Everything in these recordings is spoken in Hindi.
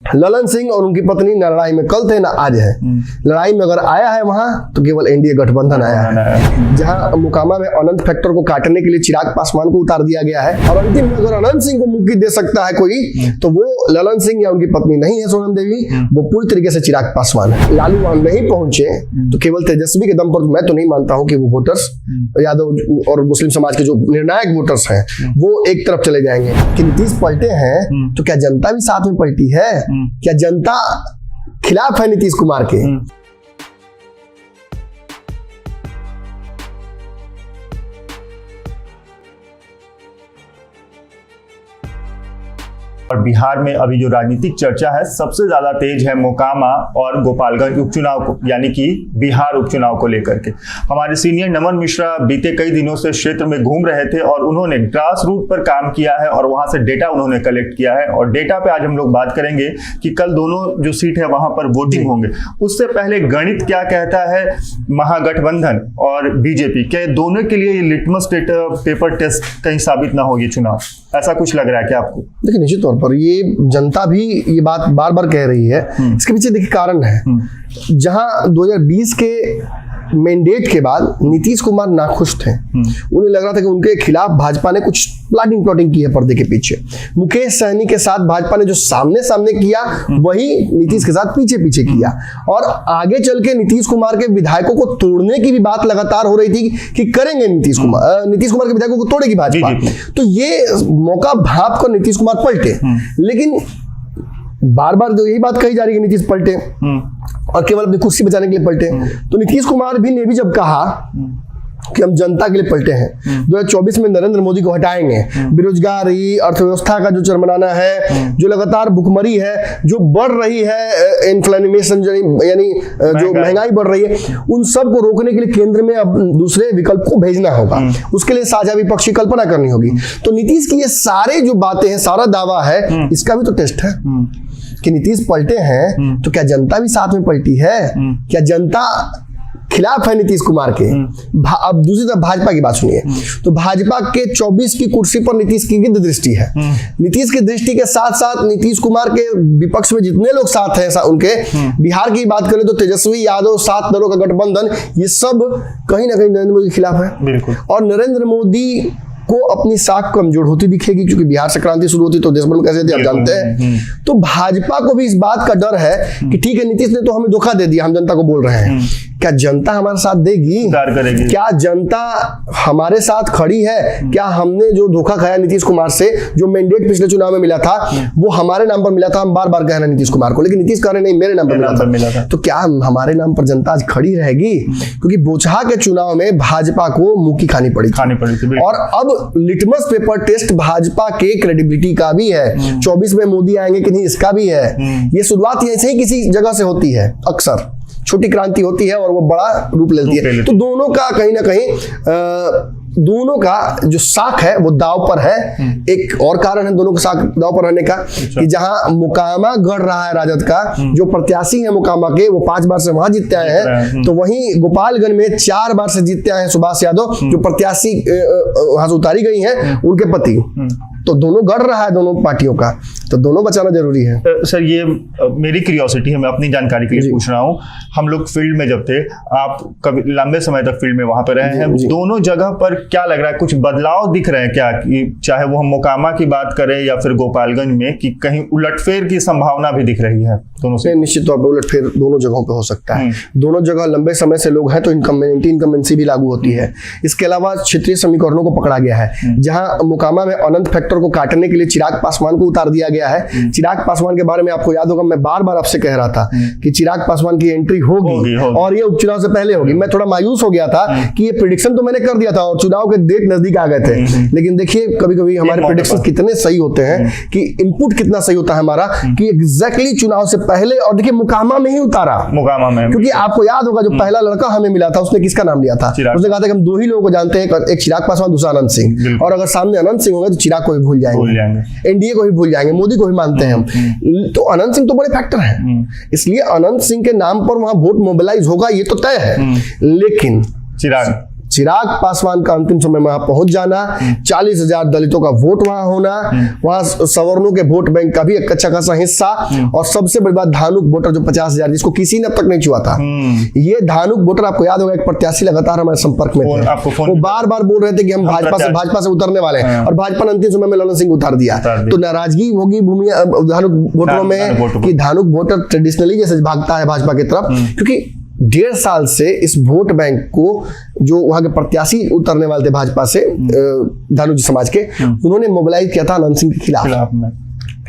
ललन सिंह और उनकी पत्नी न लड़ाई में कल थे ना आज है। लड़ाई में अगर आया है वहां तो केवल एनडीए गठबंधन आया है। जहां मोकामा में अनंत फैक्टर को काटने के लिए चिराग पासवान को उतार दिया गया है और अंतिम में अगर अनंत सिंह को मुक्ति दे सकता है कोई तो वो ललन सिंह या उनकी पत्नी नहीं है सोनम देवी, वो पूरी तरीके से चिराग पासवान है। लालू वहां नहीं पहुंचे तो केवल तेजस्वी के दम पर मैं तो नहीं मानता हूं कि वो वोटर्स यादव और मुस्लिम समाज के जो निर्णायक वोटर्स हैं वो एक तरफ चले जाएंगे। कि नीतीश पलटे हैं तो क्या जनता भी साथ में पलटी है? क्या जनता खिलाफ है नीतीश कुमार के? और बिहार में अभी जो राजनीतिक चर्चा है सबसे ज्यादा तेज है मोकामा और गोपालगंज उपचुनाव को, यानी कि बिहार उपचुनाव को लेकर के। हमारे सीनियर नमन मिश्रा बीते कई दिनों से क्षेत्र में घूम रहे थे और उन्होंने ग्रास रूट पर काम किया है और वहां से डेटा उन्होंने कलेक्ट किया है और डेटा पे आज हम लोग बात करेंगे कि कल दोनों जो सीट है वहां पर वोटिंग होंगे। उससे पहले गणित क्या कहता है महागठबंधन और बीजेपी के दोनों के लिए ये लिटमस पेपर टेस्ट कहीं साबित ना हो ये चुनाव, ऐसा कुछ लग रहा है क्या आपको? देखिए निश्चित तौर पर ये जनता भी ये बात बार बार कह रही है। इसके पीछे देखिए कारण है। जहां 2020 के मैंडेट के बाद नीतीश कुमार नाखुश थे, उन्हें लग रहा था कि उनके खिलाफ भाजपा ने कुछ प्लॉटिंग की है पर्दे के पीछे। मुकेश सहनी के साथ भाजपा ने जो सामने सामने किया वही नीतीश के साथ पीछे पीछे किया और आगे चल के नीतीश कुमार के विधायकों को तोड़ने की भी बात लगातार हो रही थी कि करेंगे नीतीश कुमार के विधायकों को तोड़ेगी भाजपा। तो ये मौका भाप कर नीतीश कुमार पलटे, लेकिन बार बार जो यही बात कही जा रही है नीतीश पलटे और केवल अपनी कुर्सी बचाने के लिए पलटे। तो नीतीश कुमार भी ने भी जब कहा कि हम जनता के लिए पलटे हैं, 2024 में नरेंद्र मोदी को हटाएंगे, बेरोजगारी, अर्थव्यवस्था का जो चरमराना है, जो लगातार भुखमरी है, जो बढ़ रही है, इन्फ्लेशन यानी जो महंगाई बढ़ रही है, उन सब को रोकने के लिए केंद्र में अब दूसरे विकल्प को भेजना होगा। उसके लिए साझा विपक्ष की कल्पना करनी होगी। तो नीतीश की ये सारे जो बातें हैं, सारा दावा है, इसका भी तो टेस्ट है कि नीतीश पलटे हैं तो क्या जनता भी साथ में पलटी है? क्या जनता खिलाफ है नीतीश कुमार के? अब दूसरी तरफ भाजपा की बात सुनिए तो भाजपा के 24 की कुर्सी पर नीतीश की गिद्ध दृष्टि है। नीतीश की दृष्टि के साथ साथ नीतीश कुमार के विपक्ष में जितने लोग साथ हैं उनके, बिहार की बात करें तो तेजस्वी यादव, 7 दलों का गठबंधन, ये सब कहीं ना कहीं नरेंद्र मोदी के खिलाफ है। बिल्कुल। और नरेंद्र मोदी को अपनी साख कमजोर होती दिखेगी क्योंकि बिहार से क्रांति शुरू होती तो देश भर में कैसे थी आप जानते हैं। तो भाजपा को भी इस बात का डर है कि ठीक है नीतीश ने तो हमें धोखा दे दिया, हम जनता को बोल रहे हैं, क्या जनता हमारे साथ देगी? क्या जनता हमारे साथ खड़ी है? क्या हमने जो धोखा खाया नीतीश कुमार से, जो मैंडेट पिछले चुनाव में मिला था वो हमारे नाम पर मिला था, हम बार बार कह रहे हैं नीतीश कुमार को, लेकिन नीतीश कह रहे नहीं मेरे नाम पर मिला था। तो क्या हमारे नाम पर जनता आज खड़ी रहेगी? क्योंकि बोचहा के चुनाव में भाजपा को मुक्की खानी पड़ी थी और अब लिटमस पेपर टेस्ट भाजपा के क्रेडिबिलिटी का भी है। 24 में मोदी आएंगे कि नहीं इसका भी है। ये शुरुआत ऐसे ही किसी जगह से होती है, अक्सर छोटी क्रांति होती है और वो बड़ा रूप लेती है। तो दोनों का कहीं ना कहीं दोनों का जो साख है वो दाव पर है। एक और कारण है दोनों का साख दाव पर रहने का कि जहां मोकामा गढ़ रहा है राजद का, जो प्रत्याशी है मोकामा के वो 5 बार से वहां जीतते आए हैं, तो वहीं गोपालगंज में 4 बार से जीतते आए हैं सुभाष यादव, जो प्रत्याशी वहां से उतारी गई हैं उनके पति। तो दोनों गढ़ रहा है दोनों पार्टियों का, तो दोनों बचाना जरूरी है। सर ये मेरी क्यूरियोसिटी है, मैं अपनी जानकारी के लिए पूछ रहा हूँ। हम लोग फील्ड में जब थे, आप कभी लंबे समय तक फील्ड में वहां पर रहे हैं, दोनों जगह पर क्या लग रहा है, कुछ बदलाव दिख रहे हैं क्या? कि चाहे वो हम मोकामा की बात करें या फिर गोपालगंज में, कि कहीं उलटफेर की संभावना भी दिख रही है दोनों से? निश्चित तौर पर उलटफेर दोनों जगहों पे हो सकता है। दोनों जगह लंबे समय से लोग हैं तो इनकम्बेंसी भी लागू होती है। इसके अलावा क्षेत्रीय समीकरणों को पकड़ा गया है। जहां मोकामा में अनंत फैक्टर को काटने के लिए चिराग पासवान को उतार दिया गया है। चिराग पासवान के बारे में आपको याद होगा, मैं बार बार आपसे कह रहा था कि चिराग पासवान की एंट्री होगी और ये उपचुनाव से पहले होगी। मैं थोड़ा मायूस हो गया था कि ये प्रेडिक्शन तो मैंने कर दिया था और चुनाव के डेट नजदीक आ गए थे, लेकिन देखिए कभी कभी हमारे प्रेडिक्शन कितने सही होते हैं कि इनपुट कितना सही होता है हमारा, कि एग्जैक्टली चुनाव से पहले। और देखिए मोकामा में ही उतारा, मोकामा में, क्योंकि आपको याद होगा जो पहला लड़का हमें मिला था उसने किसका नाम लिया था? उसने कहा था कि हम 2 ही लोगों को जानते हैं, एक चिराग पासवान, दूसरा अनंत सिंह, और अगर सामने अनंत सिंह होंगे तो चिराग को भी भूल जाएंगे, एनडीए को भी भूल जाएंगे, मोदी को भी मानते हैं हम। तो अनंत सिंह तो बड़े फैक्टर हैं, इसलिए अनंत सिंह के नाम पर वहां वोट मोबिलाइज होगा ये तो तय है। लेकिन चिराग पासवान का अंतिम समय में वहां पहुंच जाना, 40,000 दलितों का वोट वहां होना, वहां सवर्णों के वोट बैंक का भी एक अच्छा खासा हिस्सा, और सबसे बड़ी बात धानुक वोटर जो 50,000 जिसको किसी ने अब तक नहीं छुआ था। ये धानुक वोटर, आपको याद होगा एक प्रत्याशी लगातार हमारे संपर्क में थे, वो बार बार बोल रहे थे कि हम भाजपा से उतरने वाले हैं, और भाजपा ने अंतिम समय में ललन सिंह उतार दिया। तो नाराजगी होगी धानुक वोटरों में कि धानुक वोटर ट्रेडिशनली जैसे भागता है भाजपा की तरफ, क्योंकि 1.5 साल से इस वोट बैंक को जो वहां के प्रत्याशी उतरने वाले थे भाजपा से धानुक समाज के, उन्होंने मोबिलाइज किया था अनंत सिंह के खिलाफ।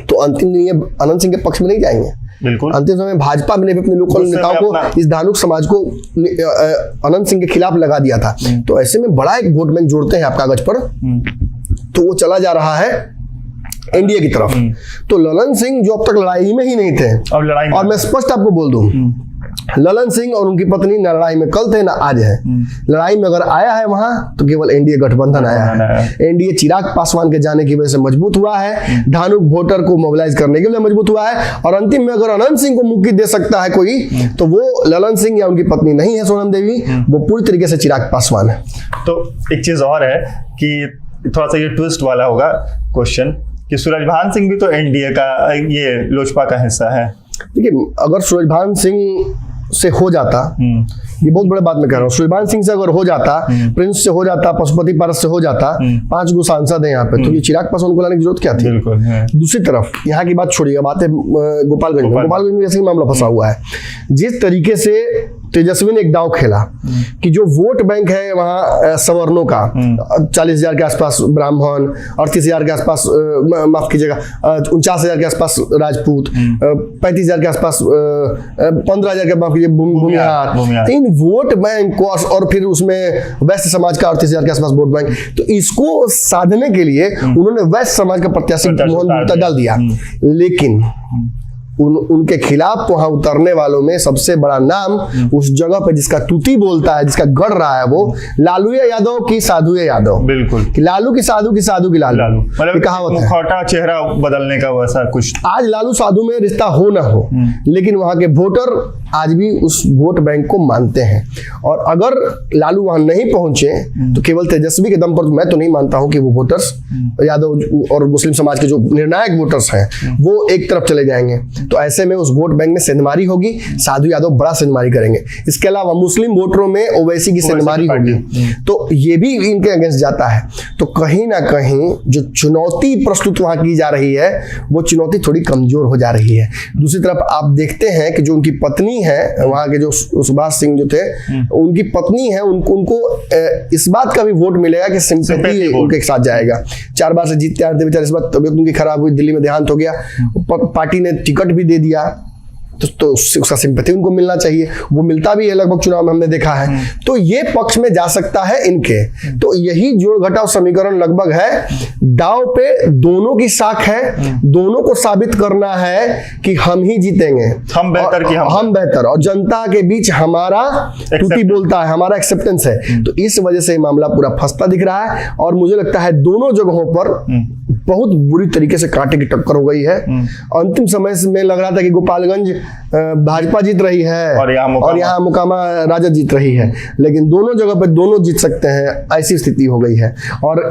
तो अंतिम दिन ये अनंत सिंह के पक्ष में नहीं जाएंगे। बिल्कुल अंतिम समय भाजपा ने भी अपने लोकल नेताओं को इस धानुक समाज को अनंत सिंह के खिलाफ लगा दिया था। तो ऐसे में बड़ा एक वोट बैंक जोड़ते हैं आप कागज पर, तो वो चला जा रहा है एनडीए की तरफ। तो ललन सिंह जो अब तक लड़ाई में ही नहीं थे, और मैं स्पष्ट आपको बोल दूं, ललन सिंह और उनकी पत्नी न लड़ाई में कल थे ना आज है। लड़ाई में अगर आया है वहां तो केवल एनडीए गठबंधन आया है। एनडीए चिराग पासवान के जाने की वजह से मजबूत हुआ है, धानुक वोटर को मोबिलाइज करने के लिए मजबूत हुआ है, और अंतिम में अगर अनंत सिंह को मुक्ति दे सकता है कोई, तो वो ललन सिंह या उनकी पत्नी नहीं है सोनम देवी, वो पूरी तरीके से चिराग पासवान है। तो एक चीज और है कि थोड़ा सा ये ट्विस्ट वाला होगा क्वेश्चन कि सूरजभान सिंह भी तो एनडीए का, ये लोजपा का हिस्सा है। देखिए, अगर सूरजभान सिंह से हो जाता, ये बहुत बड़े बात मैं कह रहा हूँ, सूरजभान सिंह से अगर हो जाता, प्रिंस से हो जाता, पशुपति पारस से हो जाता, 5 गो सांसद है यहाँ पे, तो ये चिराग पासवान को लाने की जरूरत क्या थी? बिल्कुल। दूसरी तरफ यहाँ की बात छोड़िए, बात है गोपालगंज में जैसे मामला फंसा हुआ है। जिस तरीके से तेजस्वी ने एक दांव खेला कि जो वोट बैंक है वहां सवर्णों का 40,000 के आसपास ब्राह्मण, 38,000 के आसपास, माफ कीजिएगा 49,000 के आसपास राजपूत, 35,000 के आसपास, 15,000 के माफ कीजिए भूमिहार, इन वोट बैंक को, और फिर उसमें वैश्य समाज का 38,000 के आसपास वोट बैंक, तो इसको साधने के लिए उन्होंने वैश्य समाज का प्रत्याशी मोहन गुप्ता डाल दिया। लेकिन उनके खिलाफ वहां उतरने वालों में सबसे बड़ा नाम उस जगह पे जिसका तूती बोलता है, जिसका गढ़ रहा है, वो लालू यादव की साधु यादव। बिल्कुल, कि लालू की साधु की साधु की लालू, मतलब कहावत है, खोटा चेहरा बदलने का वैसा कुछ। आज लालू साधु में रिश्ता हो ना हो, लेकिन वहां के वोटर आज भी उस वोट बैंक को मानते हैं। और अगर लालू वहां नहीं पहुंचे तो केवल तेजस्वी के दम पर मैं तो नहीं मानता हूं कि वो वोटर्स यादव और मुस्लिम समाज के जो निर्णायक वोटर्स हैं वो एक तरफ चले जाएंगे। तो ऐसे में उस वोट बैंक में सेंधमारी होगी, साधु यादव बड़ा सेंधमारी करेंगे। इसके अलावा मुस्लिम वोटरों में ओवैसी की सेंधमारी होगी, तो ये भी इनके अगेंस्ट जाता है। तो कहीं ना कहीं जो चुनौती प्रस्तुत वहां की जा रही है वो चुनौती थोड़ी कमजोर हो जा रही है। दूसरी तरफ आप देखते हैं कि जो उनकी पत्नी है, वहां के जो सुभाष सिंह जो थे, उनकी पत्नी है, उनको इस बात का भी वोट मिलेगा कि सिंपैथी उनके साथ जाएगा। 4 बार से जीतते आते बेचारे, इस बार तबियत उनकी खराब हुई, दिल्ली में देहांत हो गया, पार्टी ने टिकट भी दे दिया, तो उसका सिंपैथी उनको मिलना चाहिए, वो मिलता भी है लगभग चुनाव में हमने देखा है। तो ये पक्ष में जा सकता है इनके। तो यही जोड़ घटाव समीकरण लगभग है, दांव पे दोनों की साख है, दोनों को साबित करना है कि हम ही जीतेंगे, हम बेहतर कि हम बेहतर, और जनता के बीच हमारा टूटी बोलता है, हमारा एक्सेप्टेंस है। तो इस वजह से मामला पूरा फंसता दिख रहा है, और मुझे लगता है दोनों जगहों पर बहुत बुरी तरीके से कांटे की टक्कर हो गई है। अंतिम समय में लग रहा था कि गोपालगंज भाजपा जीत रही है और यहाँ मुकामा राजद जीत रही है, लेकिन दोनों जगह पे दोनों जीत सकते हैं, ऐसी स्थिति हो गई है। और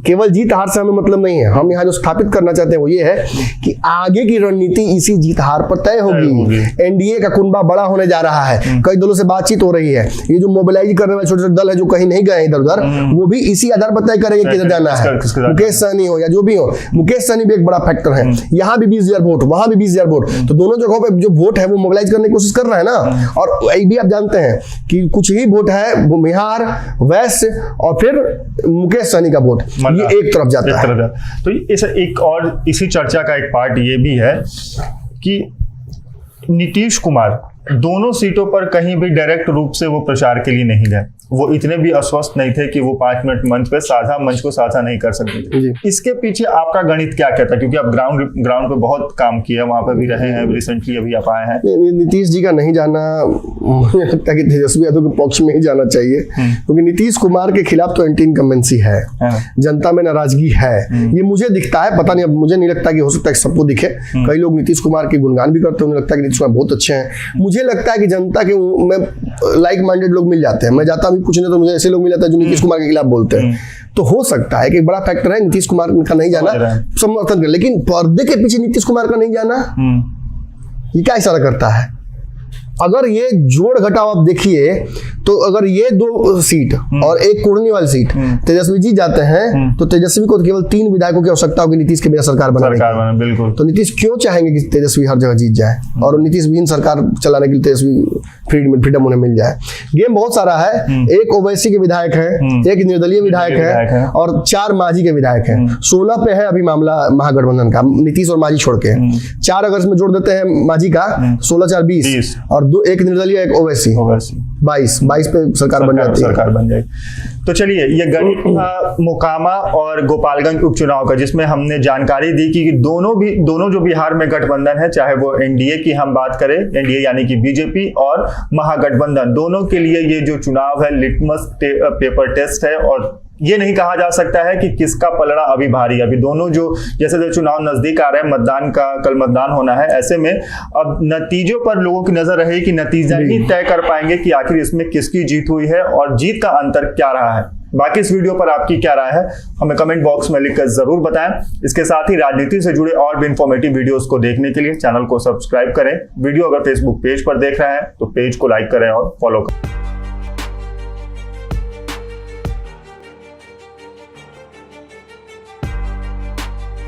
केवल जीत हार से हमें मतलब नहीं है, हम यहाँ जो स्थापित करना चाहते हैं वो ये है कि आगे की रणनीति इसी जीत हार पर तय होगी। एनडीए का कुनबा बड़ा होने जा रहा है, कई दलों से बातचीत हो रही है, ये जो मोबिलाइज करने वाले छोटे छोटे दल है जो कहीं नहीं गए इधर उधर, वो भी इसी आधार पर तय करेंगे किधर जाना है। मुकेश सहनी हो या जो भी हो, मुकेश सहनी भी एक बड़ा फैक्टर है, यहाँ भी 20,000 वोट, वहां भी 20,000 वोट, तो दोनों जगहों पर जो वोट है वो मोबिलाइज करने की कोशिश कर रहा है ना। और ये भी आप जानते हैं कि कुछ ही वोट है बिहार, वैश्य और फिर मुकेश सहनी का वोट, ये एक तरफ जाता है। तो इस एक और इसी चर्चा का एक पार्ट ये भी है कि नीतीश कुमार दोनों सीटों पर कहीं भी डायरेक्ट रूप से वो प्रचार के लिए नहीं गए। वो इतने भी अस्वस्थ नहीं थे कि वो 5 मिनट मंच को साझा नहीं कर सकते थे। इसके पीछे आपका गणित क्या कहता है, क्योंकि आप ग्राउंड पे बहुत काम किया, वहां पर भी रहे हैं, रिसेंटली अभी आप आए हैं। नीतीश जी का नहीं जाना मुझे लगता है कि तेजस्वी यादव के पक्ष में ही जाना चाहिए, क्योंकि नीतीश कुमार के खिलाफ तो एंटी इनकम्बेंसी है, जनता में नाराजगी है, ये मुझे दिखता है। पता नहीं, अब मुझे नहीं लगता कि हो सकता है सबको दिखे। कई लोग नीतीश कुमार के गुणगान भी करते हैं, उन्हें लगता है कि नीतीश कुमार बहुत अच्छे हैं। मुझे लगता है कि जनता के में लाइक माइंडेड लोग मिल जाते हैं। मैं जाता हूँ कभी पूछने तो मुझे ऐसे लोग मिला था जो नीतीश कुमार के खिलाफ बोलते हैं। तो हो सकता है कि एक बड़ा फैक्टर है नीतीश कुमार का नहीं जाना समर्थन कर, लेकिन पर्दे के पीछे नीतीश कुमार का नहीं जाना ये क्या इशारा करता है? अगर ये जोड़ घटाव आप देखिए तो अगर ये 2 सीट और एक कोढ़नी वाली सीट तेजस्वी जी जाते हैं तो तेजस्वी को केवल 3 विधायकों की आवश्यकता होगी नीतीश के बिना सरकार बनाने की। बिल्कुल। तो नीतीश क्यों चाहेंगे कि तेजस्वी हर जगह जीत जाए और नीतीश विहीन सरकार चलाने के लिए तेजस्वी फ्रीडम उन्हें मिल जाए? गेम बहुत सारा है। एक ओवैसी के विधायक है, एक निर्दलीय विधायक है और 4 मांझी के विधायक है। 16 पे है अभी मामला महागठबंधन का, नीतीश और मांझी छोड़ के। 4 अगर इसमें जोड़ देते हैं मांझी का 16 4 20 और 2 एक निर्दलीय एक ओवैसी 22 पे सरकार बन जाएगी। तो चलिए ये गणित था मोकामा और गोपालगंज उपचुनाव का, जिसमें हमने जानकारी दी कि दोनों जो बिहार में गठबंधन है, चाहे वो एनडीए की हम बात करें, एनडीए यानी कि बीजेपी और महागठबंधन, दोनों के लिए ये जो चुनाव है लिटमस पेपर टेस्ट है। और ये नहीं कहा जा सकता है कि किसका पलड़ा अभी भारी है। अभी दोनों जो जैसे चुनाव नजदीक आ रहे हैं, कल मतदान होना है, ऐसे में अब नतीजों पर लोगों की नजर रहेगी कि नतीजा ही तय कर पाएंगे कि आखिर इसमें किसकी जीत हुई है और जीत का अंतर क्या रहा है। बाकी इस वीडियो पर आपकी क्या राय है हमें कमेंट बॉक्स में लिखकर जरूर बताएं। इसके साथ ही राजनीति से जुड़े और भी इंफॉर्मेटिव वीडियोस को देखने के लिए चैनल को सब्सक्राइब करें। वीडियो अगर फेसबुक पेज पर देख रहे हैं तो पेज को लाइक करें और फॉलो करें।